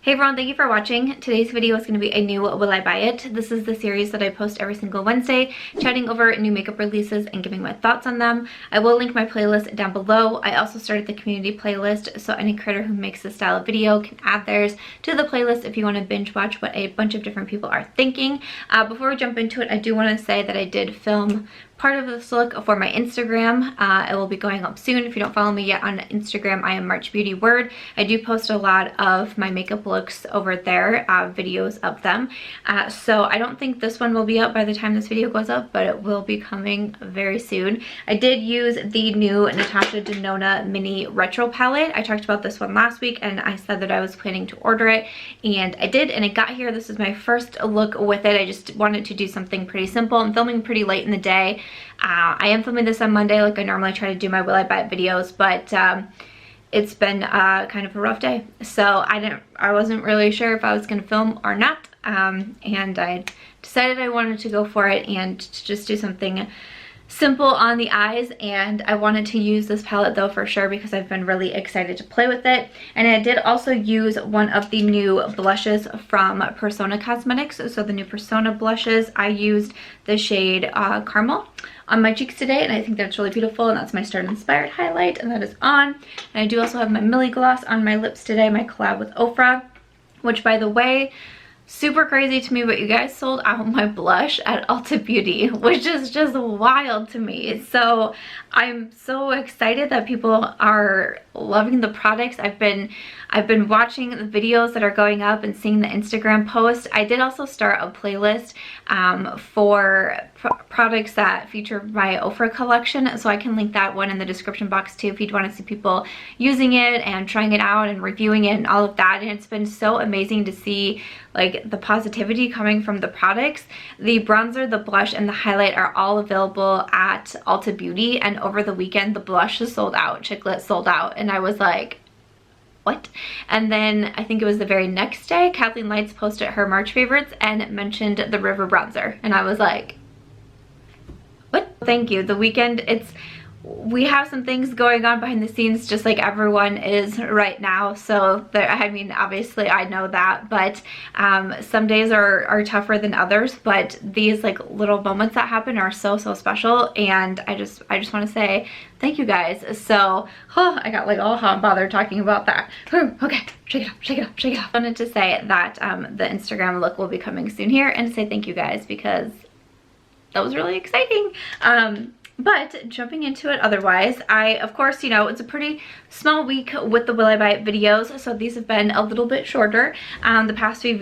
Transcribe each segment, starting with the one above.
Hey everyone, thank you for watching. Today's video is going to be a new Will I Buy It. This is the series that I post every single Wednesday, chatting over new makeup releases and giving my thoughts on them. I will link my playlist down below. I also started the community playlist, so any creator who makes this style of video can add theirs to the playlist if you want to binge watch what a bunch of different people are thinking. Before we jump into it, I do want to say that I did film part of this look for my Instagram. It will be going up soon. If you don't follow me yet on Instagram, I am March Beauty Word. I do post a lot of my makeup looks over there, videos of them. So I don't think this one will be up by the time this video goes up, but it will be coming very soon. I did use the new Natasha Denona Mini Retro Palette. I talked about this one last week and I said that I was planning to order it, and I did, and it got here. This is my first look with it. I just wanted to do something pretty simple. I'm filming pretty late in the day. I am filming this on Monday like I normally try to do my Will I Buy It videos, but it's been kind of a rough day, so I wasn't really sure if I was gonna film or not, and I decided I wanted to go for it and to just do something simple on the eyes. And I wanted to use this palette though for sure because I've been really excited to play with it. And I did also use one of the new blushes from Persona Cosmetics. So the new Persona blushes, I used the shade Carmel on my cheeks today, and I think that's really beautiful, and that's my Start Inspired highlight, and that is on. And I do also have my Millie gloss on my lips today, my collab with Ofra, which, by the way, super crazy to me, but you guys sold out my blush at Ulta Beauty, which is just wild to me. So I'm so excited that people are loving the products. I've been watching the videos that are going up and seeing the Instagram posts. I did also start a playlist for products that feature my Ofra collection, so I can link that one in the description box too if you'd want to see people using it and trying it out and reviewing it and all of that. And it's been so amazing to see like the positivity coming from the products. The bronzer, the blush, and the highlight are all available at Ulta Beauty, and over the weekend the blush is sold out, Chiclet sold out, and I was like, what? And then I think it was the very next day, Kathleen Lights posted her March favorites and mentioned the River bronzer, and I was like, what? Thank you. The weekend, we have some things going on behind the scenes just like everyone is right now, so there, I mean, obviously I know that, but some days are tougher than others, but these like little moments that happen are so special, and I just want to say thank you guys. So I got like all hot and bothered talking about that. Okay, shake it off, shake it off, shake it off. I wanted to say that the Instagram look will be coming soon here, and to say thank you guys because that was really exciting. But jumping into it otherwise, of course, you know, it's a pretty small week with the Will I Buy It videos, so these have been a little bit shorter the past few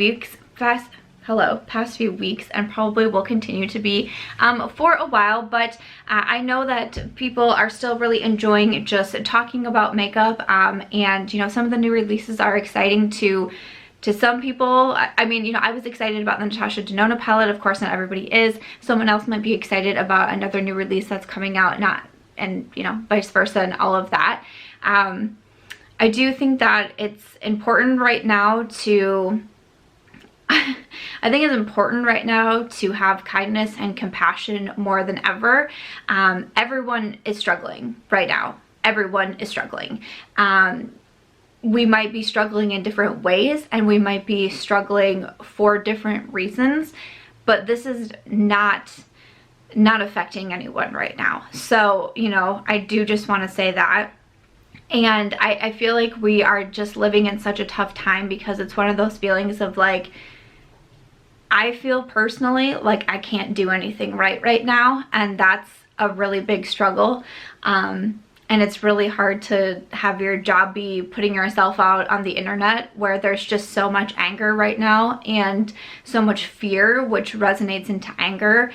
weeks, and probably will continue to be for a while. But I know that people are still really enjoying just talking about makeup, and, you know, some of the new releases are exciting to some people. I mean, you know, I was excited about the Natasha Denona palette. Of course, not everybody is. Someone else might be excited about another new release that's coming out, and you know, vice versa, and all of that. I do think that it's important right now to I think it's important right now to have kindness and compassion more than ever. Everyone is struggling right now. Everyone is struggling. We might be struggling in different ways, and we might be struggling for different reasons, but this is not affecting anyone right now. So, you know, I do just want to say that. And I feel like we are just living in such a tough time because it's one of those feelings of like, I feel personally like I can't do anything right now, and that's a really big struggle. And it's really hard to have your job be putting yourself out on the internet where there's just so much anger right now and so much fear, which resonates into anger.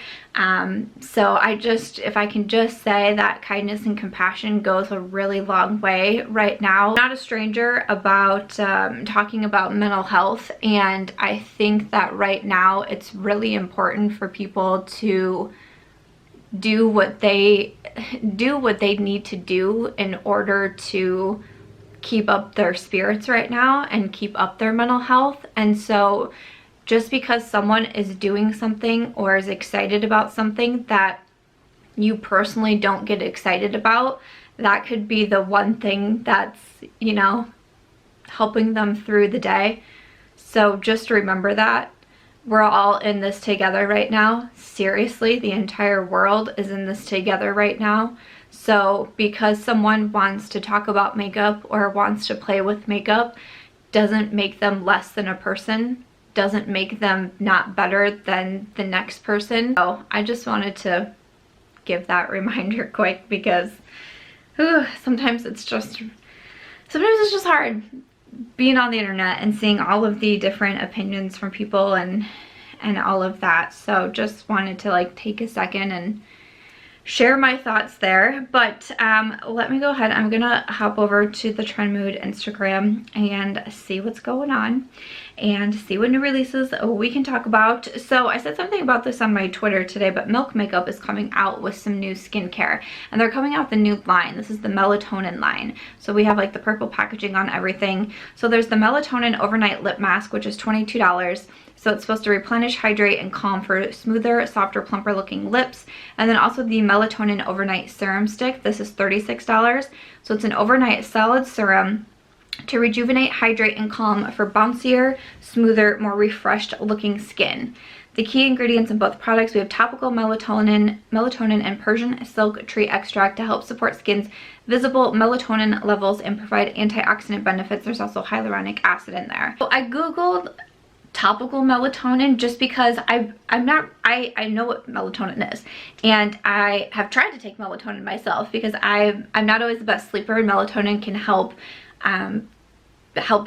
So if I can just say that kindness and compassion goes a really long way right now. I'm not a stranger about talking about mental health, and I think that right now it's really important for people to do what they need to do in order to keep up their spirits right now and keep up their mental health. And so just because someone is doing something or is excited about something that you personally don't get excited about, that could be the one thing that's, you know, helping them through the day. So just remember that. We're all in this together right now. Seriously, the entire world is in this together right now. So because someone wants to talk about makeup or wants to play with makeup doesn't make them less than a person, doesn't make them not better than the next person. So I just wanted to give that reminder quick because sometimes it's just hard being on the internet and seeing all of the different opinions from people and all of that. So just wanted to like take a second and share my thoughts there. But let me go ahead. I'm gonna hop over to the Trend Mood Instagram and see what's going on and see what new releases we can talk about. So I said something about this on my Twitter today, but Milk Makeup is coming out with some new skincare, and they're coming out with a new line. This is the Melatonin line. So we have like the purple packaging on everything. So there's the Melatonin Overnight Lip Mask, which is $22. So it's supposed to replenish, hydrate, and calm for smoother, softer, plumper looking lips. And then also the Melatonin Overnight Serum Stick. This is $36. So it's an overnight solid serum to rejuvenate, hydrate, and calm for bouncier, smoother, more refreshed looking skin. The key ingredients in both products, we have topical melatonin and Persian silk tree extract to help support skin's visible melatonin levels and provide antioxidant benefits. There's also hyaluronic acid in there. So I googled topical melatonin just because I know what melatonin is, and I have tried to take melatonin myself because I'm not always the best sleeper, and melatonin can help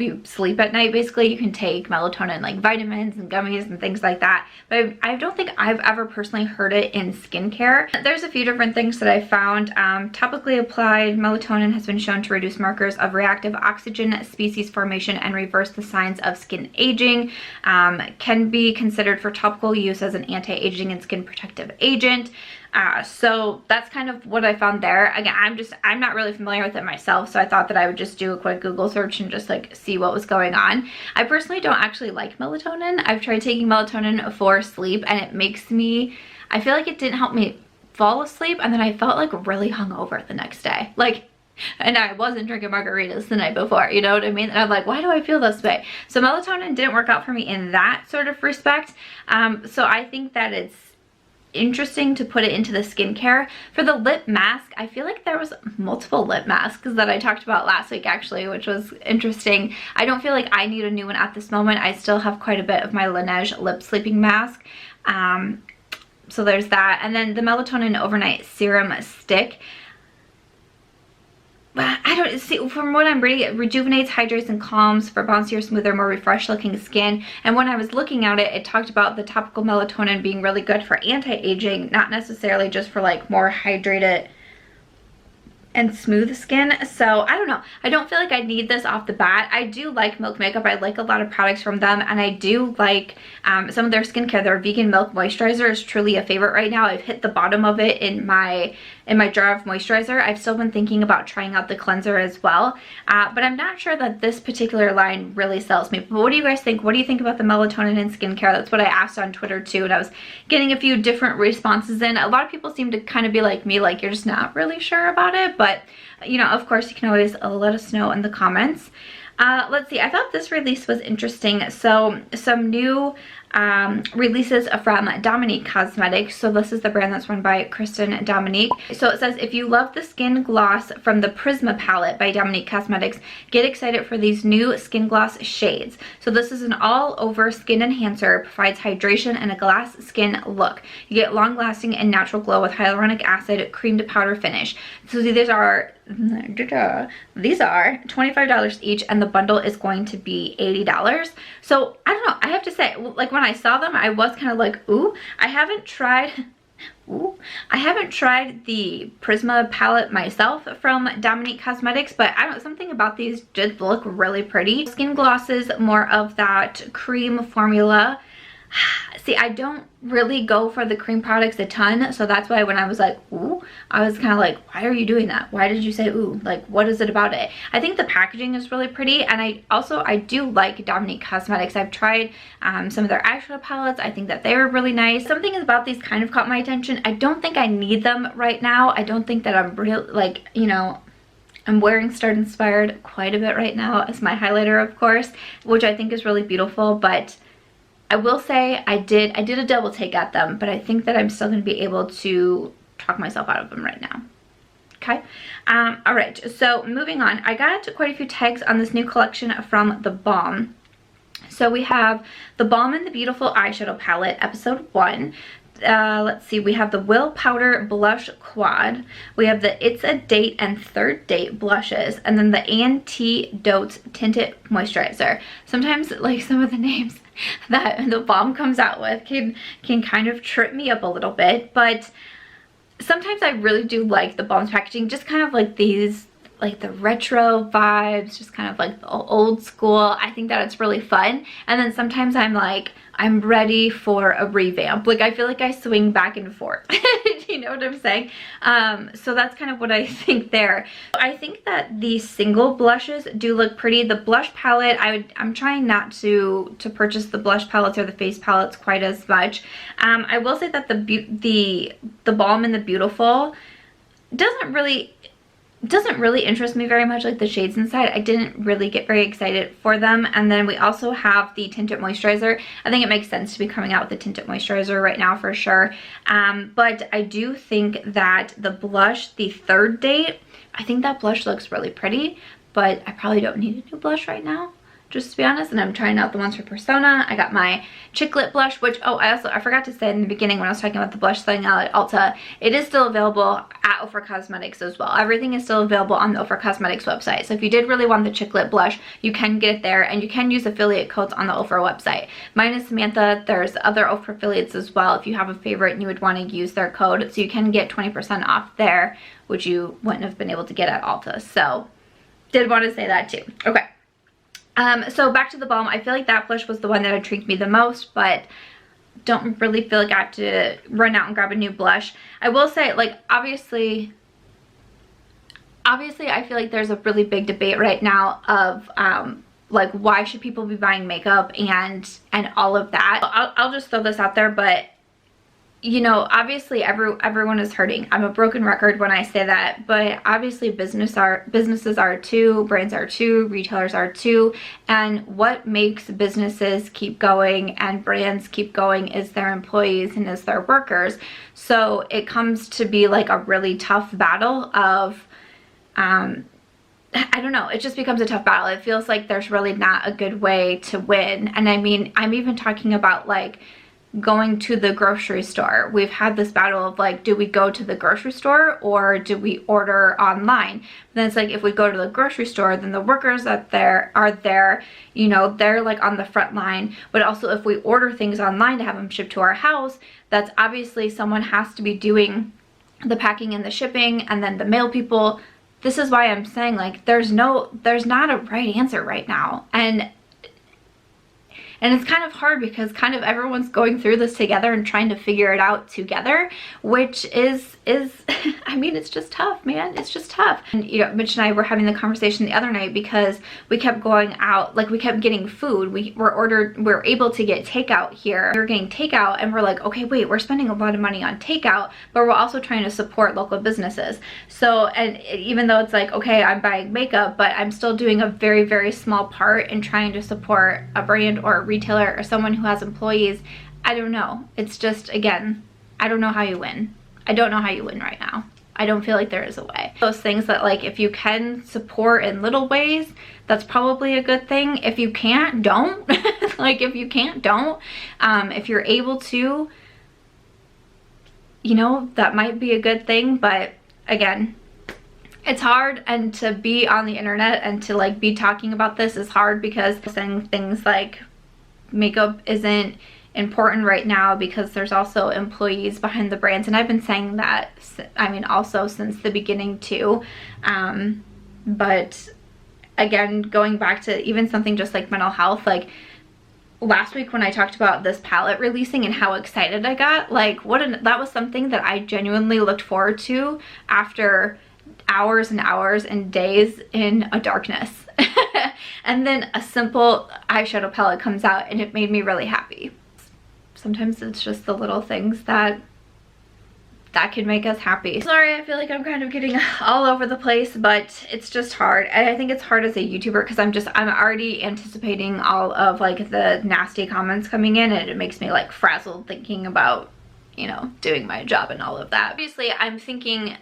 you sleep at night. Basically, you can take melatonin like vitamins and gummies and things like that, but I don't think I've ever personally heard it in skincare. There's a few different things that I found. Topically applied melatonin has been shown to reduce markers of reactive oxygen species formation and reverse the signs of skin aging. Can be considered for topical use as an anti-aging and skin protective agent. So that's kind of what I found there. Again, I'm not really familiar with it myself, so I thought that I would just do a quick Google search and just like see what was going on. I personally don't actually like melatonin. I've tried taking melatonin for sleep, and it makes me, I feel like it didn't help me fall asleep, and then I felt like really hungover the next day. And I wasn't drinking margaritas the night before, you know what I mean? And I'm like, why do I feel this way? So melatonin didn't work out for me in that sort of respect. So I think that it's interesting to put it into the skincare. For the lip mask, I feel like there was multiple lip masks that I talked about last week actually, which was interesting. I don't feel like I need a new one at this moment. I still have quite a bit of my Laneige lip sleeping mask. So there's that. And then the Melatonin Overnight Serum Stick. I don't see, from what I'm reading, it rejuvenates, hydrates, and calms for bouncier, smoother, more refreshed looking skin. And when I was looking at it, it talked about the topical melatonin being really good for anti-aging, not necessarily just for like more hydrated and smooth skin. So I don't know, I don't feel like I need this off the bat. I do like Milk Makeup. I like a lot of products from them, and I do like some of their skincare. Their vegan milk moisturizer is truly a favorite right now. I've hit the bottom of it in my jar of moisturizer. I've still been thinking about trying out the cleanser as well, but I'm not sure that this particular line really sells me. But what do you guys think? What do you think about the melatonin in skincare? That's what I asked on Twitter too, and I was getting a few different responses in. A lot of people seem to kind of be like me, like you're just not really sure about it, but you know, of course you can always let us know in the comments. Let's see, I thought this release was interesting. So some new releases from Dominique Cosmetics. So this is the brand that's run by Kristen and Dominique. So it says, if you love the skin gloss from the Prisma palette by Dominique Cosmetics, get excited for these new skin gloss shades. So this is an all over skin enhancer, provides hydration and a glass skin look. You get long lasting and natural glow with hyaluronic acid cream to powder finish. So these are $25 each, and the bundle is going to be $80. So I don't know, I have to say, like when I saw them, I was kind of like, ooh. I haven't tried the Prisma palette myself from Dominique Cosmetics, but I don't know, something about these did look really pretty. Skin glosses, more of that cream formula. See, I don't really go for the cream products a ton, so that's why when I was like, ooh, I was kind of like, why are you doing that? Why did you say ooh? Like, what is it about it? I think the packaging is really pretty, and I do like Dominique Cosmetics. I've tried some of their eyeshadow palettes. I think that they were really nice. Something about these kind of caught my attention. I don't think I need them right now. I don't think that I'm really, like, you know, I'm wearing Start Inspired quite a bit right now as my highlighter, of course, which I think is really beautiful, but I will say I did a double take at them, but I think that I'm still going to be able to talk myself out of them right now. Okay. All right. So moving on, I got quite a few tags on this new collection from the Balm. So we have the Balm in the Beautiful Eyeshadow Palette, episode 1. Let's see, we have the Will Powder Blush Quad. We have the It's a Date and Third Date blushes, and then the Antidotes Tinted Moisturizer. Sometimes, like, some of the names that the Balm comes out with can kind of trip me up a little bit, but sometimes I really do like the Balm's packaging, just kind of like these, like the retro vibes, just kind of like the old school. I think that it's really fun. And then sometimes I'm like, I'm ready for a revamp. Like, I feel like I swing back and forth. You know what I'm saying? So that's kind of what I think there. I think that the single blushes do look pretty. The blush palette, I'm trying not to purchase the blush palettes or the face palettes quite as much. I will say that the Balm in the Beautiful doesn't really interest me very much, like the shades inside. I didn't really get very excited for them. And then we also have the tinted moisturizer. I think it makes sense to be coming out with the tinted moisturizer right now for sure. But I do think that the blush, the Third Date, I think that blush looks really pretty, but I probably don't need a new blush right now, just to be honest. And I'm trying out the ones for Persona. I got my Chick Lit blush, which, oh, I forgot to say in the beginning when I was talking about the blush thing at Ulta, it is still available at Ofra Cosmetics as well. Everything is still available on the Ofra Cosmetics website. So if you did really want the Chick Lit blush, you can get it there, and you can use affiliate codes on the Ofra website. Mine is Samantha. There's other Ofra affiliates as well. If you have a favorite and you would want to use their code, so you can get 20% off there, which you wouldn't have been able to get at Ulta. So did want to say that too. Okay. So back to the Balm. I feel like that blush was the one that intrigued me the most, but don't really feel like I have to run out and grab a new blush. I will say, like, obviously I feel like there's a really big debate right now of like, why should people be buying makeup and all of that. I'll just throw this out there, but you know, obviously everyone is hurting. I'm a broken record when I say that, but obviously businesses are too, brands are too, retailers are too, and what makes businesses keep going and brands keep going is their employees and is their workers. So it comes to be like a really tough battle of, I don't know, it just becomes a tough battle. It feels like there's really not a good way to win. And I mean, I'm even talking about like going to the grocery store. We've had this battle of like, do we go to the grocery store or do we order online? But then it's like, if we go to the grocery store, then the workers that are there, you know, they're like on the front line. But also if we order things online to have them shipped to our house, that's obviously someone has to be doing the packing and the shipping, and then the mail people. This is why I'm saying, like, there's not a right answer right now. And it's kind of hard because kind of everyone's going through this together and trying to figure it out together, which is I mean, it's just tough, man. It's just tough. And you know, Mitch and I were having the conversation the other night because we kept going out, like we kept getting food. We were able to get takeout here. We were getting takeout and we're like, okay, wait, we're spending a lot of money on takeout, but we're also trying to support local businesses. So, and even though it's like, okay, I'm buying makeup, but I'm still doing a very, very small part in trying to support a brand or a retailer or someone who has employees. I don't know. It's just, again, I don't know how you win. I don't know how you win right now. I don't feel like there is a way. Those things that, like, if you can support in little ways, that's probably a good thing. If you can't, don't. Like, if you can't, don't. If you're able to, you know, that might be a good thing. But again, it's hard, and to be on the internet and to like be talking about this is hard because saying things like makeup isn't important right now because there's also employees behind the brands, and I've been saying that, I mean, also since the beginning too. But again, going back to even something just like mental health, like last week when I talked about this palette releasing and how excited I got, like that was something that I genuinely looked forward to after hours and hours and days in a darkness. And then a simple eyeshadow palette comes out and it made me really happy. Sometimes it's just the little things that that can make us happy. Sorry, I feel like I'm kind of getting all over the place, but it's just hard. And I think it's hard as a YouTuber because I'm already anticipating all of like the nasty comments coming in, and it makes me like frazzled thinking about, you know, doing my job and all of that. Obviously, I'm thinking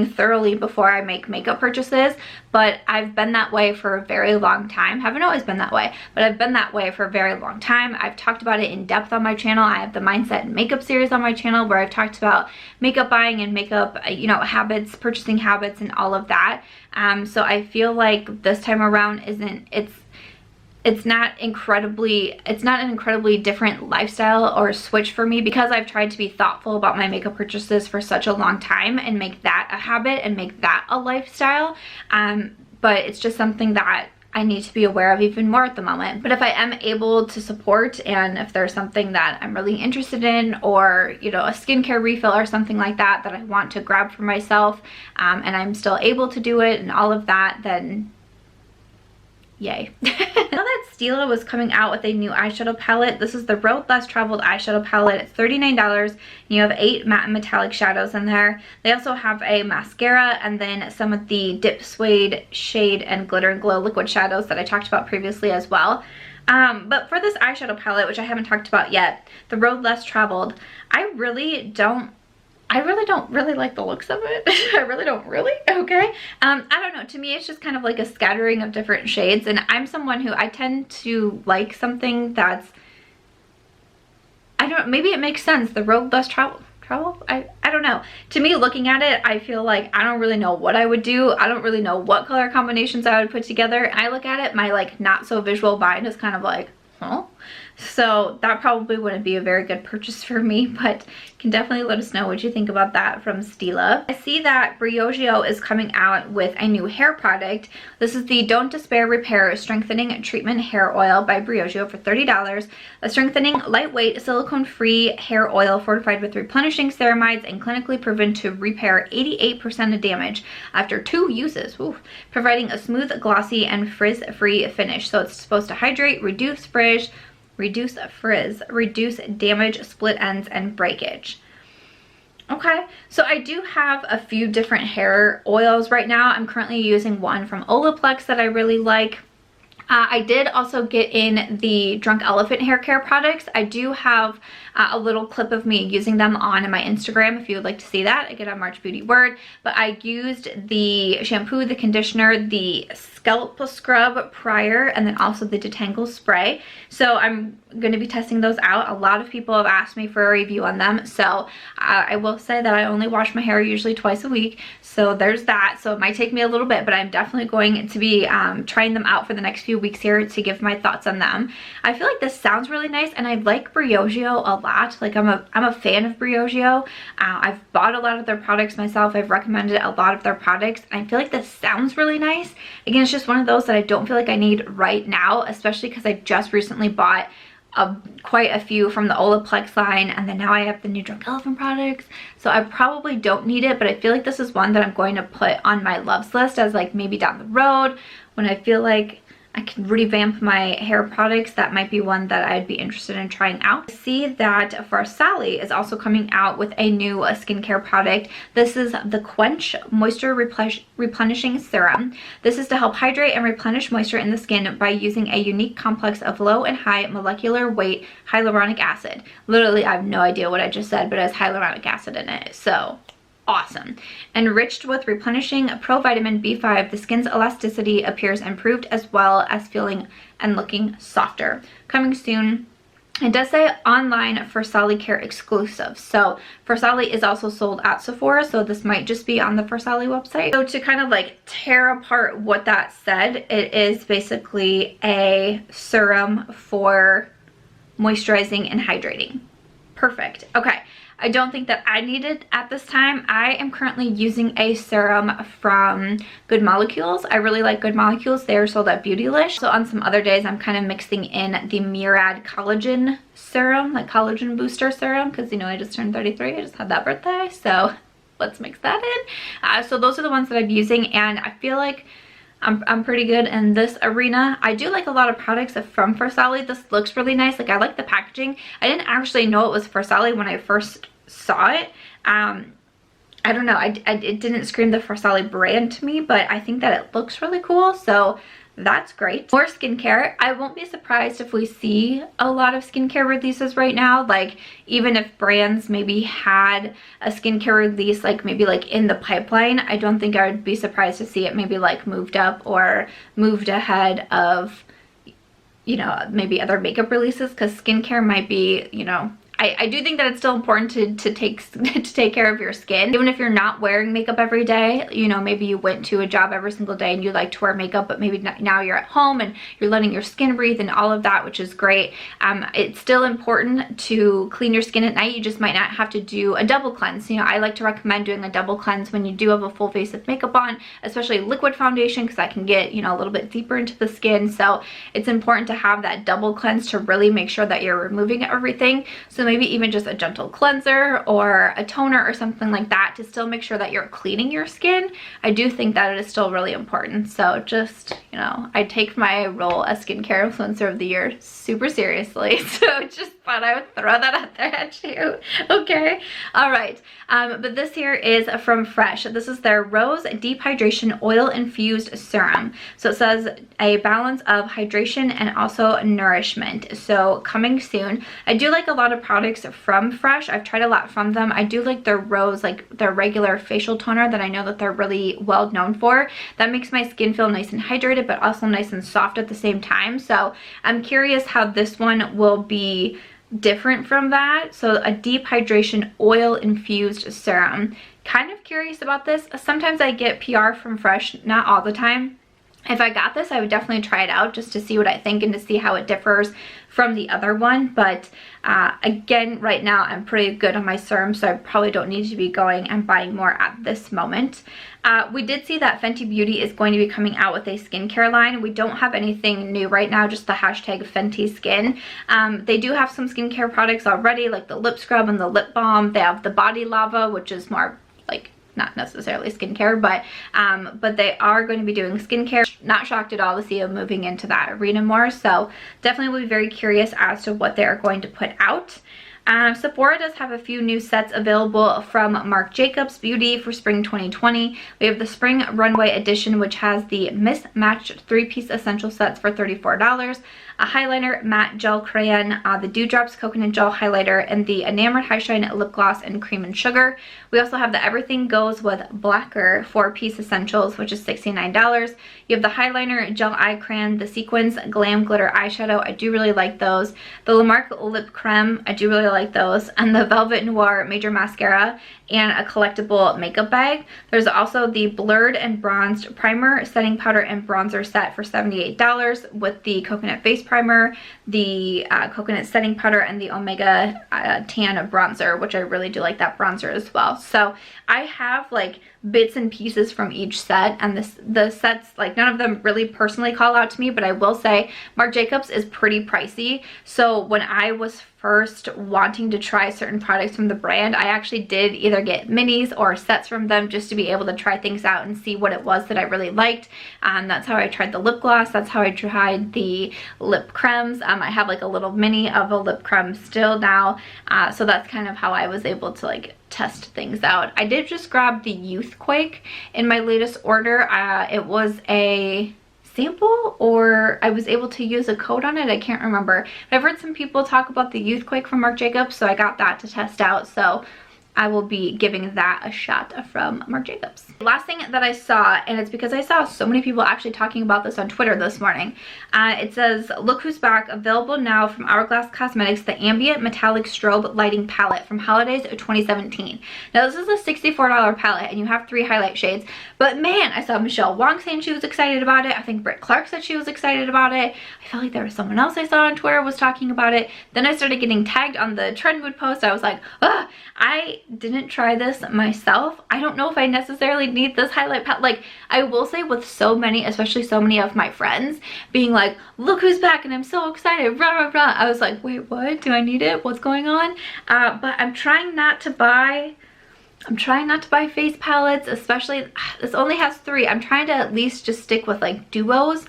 thoroughly before I make makeup purchases, but I've been that way for a very long time. Haven't always been that way, but I've been that way for a very long time. I've talked about it in depth on my channel. I have the Mindset and Makeup series on my channel where I've talked about makeup buying and makeup, you know, habits, purchasing habits and all of that. So I feel like this time around it's not an incredibly different lifestyle or switch for me because I've tried to be thoughtful about my makeup purchases for such a long time and make that a habit and make that a lifestyle. But it's just something that I need to be aware of even more at the moment. But if I am able to support, and if there's something that I'm really interested in, or, you know, a skincare refill or something like that that I want to grab for myself, and I'm still able to do it and all of that, then yay. Now that Stila was coming out with a new eyeshadow palette, this is the Road Less Traveled eyeshadow palette. It's $39 and you have 8 matte and metallic shadows in there. They also have a mascara and then some of the Dip Suede Shade and Glitter and Glow liquid shadows that I talked about previously as well. But for this eyeshadow palette, which I haven't talked about yet, the Road Less Traveled, I really don't really like the looks of it. I really don't okay. I don't know, to me it's just kind of like a scattering of different shades, and I'm someone who I tend to like something that's, I don't, maybe it makes sense, the Road Less Traveled. I don't know. To me, looking at it, I feel like I don't really know what I would do. I don't really know what color combinations I would put together. I look at it, my like not so visual mind is kind of like, huh? So that probably wouldn't be a very good purchase for me, but you can definitely let us know what you think about that from Stila. I see that Briogeo is coming out with a new hair product. This is the Don't Despair Repair Strengthening Treatment Hair Oil by Briogeo for $30. A strengthening, lightweight, silicone-free hair oil fortified with replenishing ceramides and clinically proven to repair 88% of damage after 2 uses, providing a smooth, glossy, and frizz-free finish. So it's supposed to hydrate, reduce frizz, reduce damage, split ends, and breakage. Okay, so I do have a few different hair oils right now. I'm currently using one from Olaplex that I really like. I did also get in the Drunk Elephant hair care products. I do have a little clip of me using them on my Instagram if you would like to see that. I get on March Beauty Word, but I used the shampoo, the conditioner, the scalp scrub prior, and then also the detangle spray. So I'm going to be testing those out. A lot of people have asked me for a review on them, so I will say that I only wash my hair usually twice a week, so there's that. So it might take me a little bit, but I'm definitely going to be trying them out for the next few weeks here to give my thoughts on them. I feel like this sounds really nice, and I like Briogeo a lot. Like I'm a fan of Briogeo. I've bought a lot of their products myself. I've recommended a lot of their products, and I feel like this sounds really nice. Again, it's just one of those that I don't feel like I need right now, especially because I just recently bought quite a few from the Olaplex line, and then now I have the new Drunk Elephant products, so I probably don't need it, but I feel like this is one that I'm going to put on my loves list as like maybe down the road when I feel like I can revamp my hair products. That might be one that I'd be interested in trying out. I see that Farsali is also coming out with a new skincare product. This is the Quench Moisture Replenishing Serum. This is to help hydrate and replenish moisture in the skin by using a unique complex of low and high molecular weight hyaluronic acid. Literally, I have no idea what I just said, but it has hyaluronic acid in it, so awesome. Enriched with replenishing provitamin B5, the skin's elasticity appears improved as well as feeling and looking softer. Coming soon. It does say online Farsali Care exclusive. So Farsali is also sold at Sephora, so this might just be on the Farsali website. So to kind of like tear apart what that said, it is basically a serum for moisturizing and hydrating. Perfect. Okay. I don't think that I need it at this time. I am currently using a serum from Good Molecules. I really like Good Molecules. They are sold at Beautylish. So on some other days, I'm kind of mixing in the Murad Collagen Serum, like collagen booster serum, because you know I just turned 33. I just had that birthday, so let's mix that in. So those are the ones that I'm using, and I feel like I'm pretty good in this arena. I do like a lot of products from Farsali. This looks really nice. Like I like the packaging. I didn't actually know it was Farsali when I first saw it. I don't know, it didn't scream the Farsali brand to me, but I think that it looks really cool, so that's great. More skincare. I won't be surprised if we see a lot of skincare releases right now. Like, even if brands maybe had a skincare release, like maybe like in the pipeline, I don't think I would be surprised to see it maybe like moved up or moved ahead of, you know, maybe other makeup releases, because skincare might be, you know, I do think that it's still important to take care of your skin. Even if you're not wearing makeup every day, you know, maybe you went to a job every single day and you like to wear makeup, but maybe now you're at home and you're letting your skin breathe and all of that, which is great. It's still important to clean your skin at night. You just might not have to do a double cleanse. You know, I like to recommend doing a double cleanse when you do have a full face of makeup on, especially liquid foundation, because that can get, you know, a little bit deeper into the skin. So it's important to have that double cleanse to really make sure that you're removing everything. So maybe even just a gentle cleanser or a toner or something like that to still make sure that you're cleaning your skin. I do think that it is still really important. So just, you know, I take my role as skincare influencer of the year super seriously. So just thought I would throw that out there at you. Okay. All right. But this here is from Fresh. This is their Rose Deep Hydration Oil Infused Serum. So it says a balance of hydration and also nourishment. So coming soon. I do like a lot of products from Fresh. I've tried a lot from them. I do like their Rose, like their regular facial toner that I know that they're really well known for. That makes my skin feel nice and hydrated, but also nice and soft at the same time. So I'm curious how this one will be different from that. So a deep hydration oil infused serum. Kind of curious about this. Sometimes I get PR from Fresh, not all the time. If I got this, I would definitely try it out just to see what I think and to see how it differs from the other one. But again, right now I'm pretty good on my serum, so I probably don't need to be going and buying more at this moment. We did see that Fenty Beauty is going to be coming out with a skincare line. We don't have anything new right now, just the hashtag Fenty Skin. They do have some skincare products already, like the lip scrub and the lip balm. They have the body lava, which is more like not necessarily skincare, but they are going to be doing skincare. Not shocked at all to see them moving into that arena more, so definitely will be very curious as to what they are going to put out. Sephora does have a few new sets available from Marc Jacobs Beauty for spring 2020. We have the spring runway edition, which has the mismatched 3-piece essential sets for $34, a highlighter, matte gel crayon, the Dewdrops coconut gel highlighter, and the enamored high shine lip gloss in cream and sugar. We also have the Everything Goes with Blacker 4-piece essentials, which is $69. You have the highliner, gel eye crayon, the sequins glam glitter eyeshadow. I do really like those. The Lamarque lip creme, I do really like those, and the Velvet Noir major mascara and a collectible makeup bag. There's also the blurred and bronzed primer, setting powder, and bronzer set for $78 with the coconut face primer, the coconut setting powder, and the Omega tan bronzer, which I really do like that bronzer as well. So I have like bits and pieces from each set, and the sets, like none of them really personally call out to me, but I will say Marc Jacobs is pretty pricey. So when I was first wanting to try certain products from the brand, I actually did either get minis or sets from them just to be able to try things out and see what it was that I really liked. That's how I tried the lip gloss. That's how I tried the lip creams. I have like a little mini of a lip creme still now. So that's kind of how I was able to like test things out. I did just grab the Youthquake in my latest order. It was a sample, or I was able to use a code on it. I can't remember. I've heard some people talk about the Youthquake from Marc Jacobs, so I got that to test out. So I will be giving that a shot from Marc Jacobs. Last thing that I saw, and it's because I saw so many people actually talking about this on Twitter this morning. It says, look who's back, available now from Hourglass Cosmetics, the Ambient Metallic Strobe Lighting Palette from Holidays of 2017. Now this is a $64 palette, and you have 3 highlight shades, but man, I saw Michelle Wong saying she was excited about it. I think Britt Clark said she was excited about it. I felt like there was someone else I saw on Twitter was talking about it. Then I started getting tagged on the Trend Mood post. I was like, ugh, I didn't try this myself. I don't know if I necessarily need this highlight palette. Like, I will say with so many, especially so many of my friends being like, look who's back and I'm so excited, rah rah rah. I was like, wait, what? Do I need it? What's going on? But I'm trying not to buy face palettes, especially, this only has 3. I'm trying to at least just stick with like duos.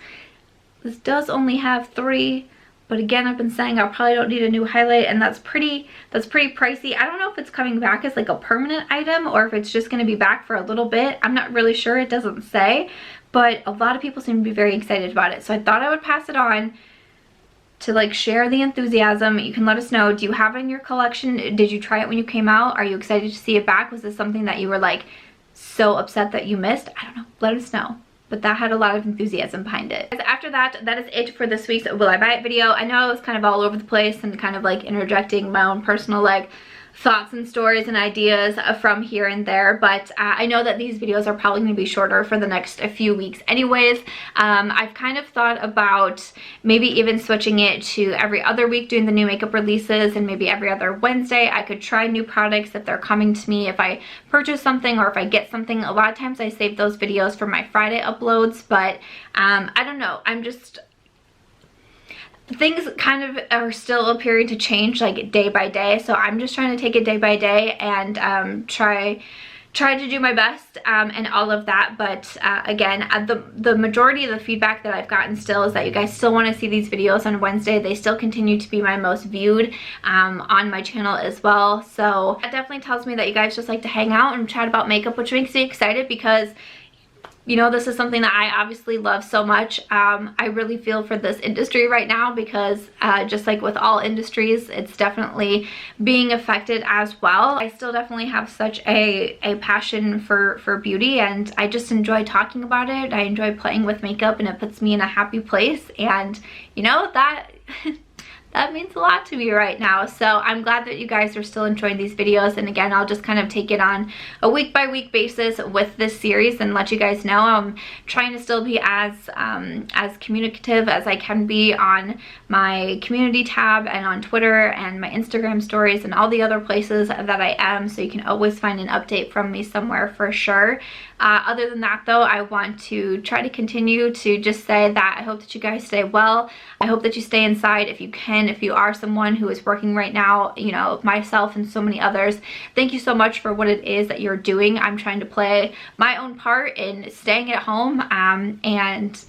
This does only have 3. But again, I've been saying I probably don't need a new highlight, and that's pretty pricey. I don't know if it's coming back as like a permanent item or if it's just going to be back for a little bit. I'm not really sure. It doesn't say, but a lot of people seem to be very excited about it. So I thought I would pass it on to like share the enthusiasm. You can let us know, do you have it in your collection? Did you try it when you came out? Are you excited to see it back? Was this something that you were like so upset that you missed? I don't know. Let us know. But that had a lot of enthusiasm behind it. After that, that is it for this week's Will I Buy It video. I know I was kind of all over the place and kind of like interjecting my own personal like thoughts and stories and ideas from here and there, but I know that these videos are probably going to be shorter for the next few weeks anyways. I've kind of thought about maybe even switching it to every other week doing the new makeup releases, and maybe every other Wednesday I could try new products if they're coming to me, if I purchase something or if I get something. A lot of times I save those videos for my Friday uploads, but I don't know, I'm just, things kind of are still appearing to change like day by day, so I'm just trying to take it day by day and try to do my best and all of that. But again, the majority of the feedback that I've gotten still is that you guys still want to see these videos on Wednesday. They still continue to be my most viewed on my channel as well, so that definitely tells me that you guys just like to hang out and chat about makeup, which makes me excited because, you know, this is something that I obviously love so much. I really feel for this industry right now because just like with all industries, it's definitely being affected as well. I still definitely have such a passion for beauty, and I just enjoy talking about it. I enjoy playing with makeup, and it puts me in a happy place, and you know, that that means a lot to me right now. So I'm glad that you guys are still enjoying these videos, and again, I'll just kind of take it on a week by week basis with this series and let you guys know. I'm trying to still be as communicative as I can be on my community tab and on Twitter and my Instagram stories and all the other places that I am, so you can always find an update from me somewhere for sure. Other than that though, I want to try to continue to just say that I hope that you guys stay well. I hope that you stay inside if you can. If you are someone who is working right now, you know, myself and so many others, thank you so much for what it is that you're doing. I'm trying to play my own part in staying at home and,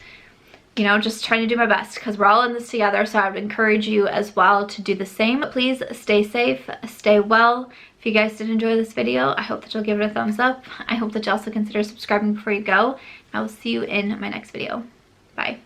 you know, just trying to do my best because we're all in this together. So I would encourage you as well to do the same. Please stay safe, stay well. If you guys did enjoy this video, I hope that you'll give it a thumbs up. I hope that you also consider subscribing before you go. I will see you in my next video. Bye.